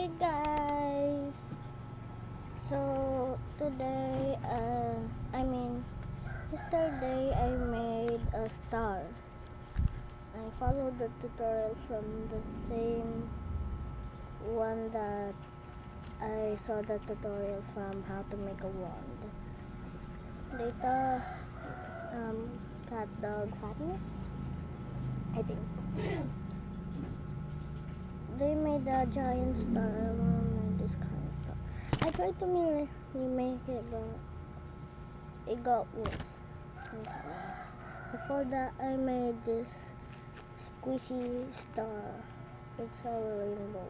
Hi guys! So today, yesterday I made a star. I followed the tutorial from the same one that I saw the tutorial from how to make a wand. Data, cat, dog, fatness, I think. They made a giant star. I want to make this kind of star. I tried to remake it, but it got worse. Before that, I made this squishy star. It's a rainbow.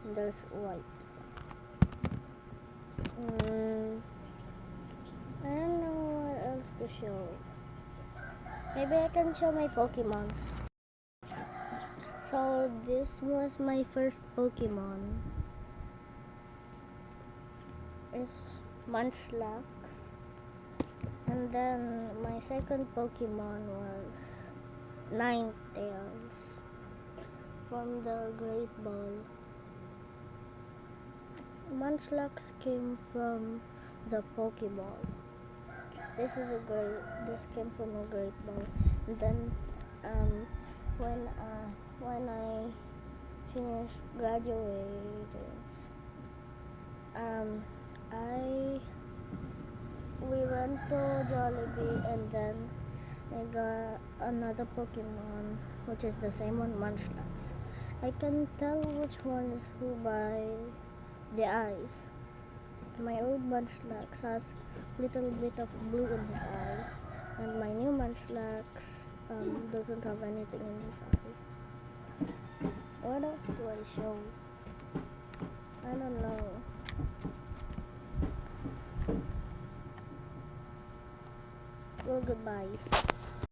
And there's white. I don't know what else to show. Maybe I can show my Pokemon. So this was my first Pokemon. It's Munchlax. And then my second Pokemon was Ninetales from the Great Ball. Munchlax came from the Pokeball. This came from a Great Ball. And then when I finished graduating, I we went to Jollibee, and then I got another Pokemon, which is the same one, Munchlax. I can tell which one is who by the eyes. My old Munchlax has little bit of blue in his eye, and my new Munchlax doesn't have anything in his eye. What else do I show? I don't know. Well, goodbye.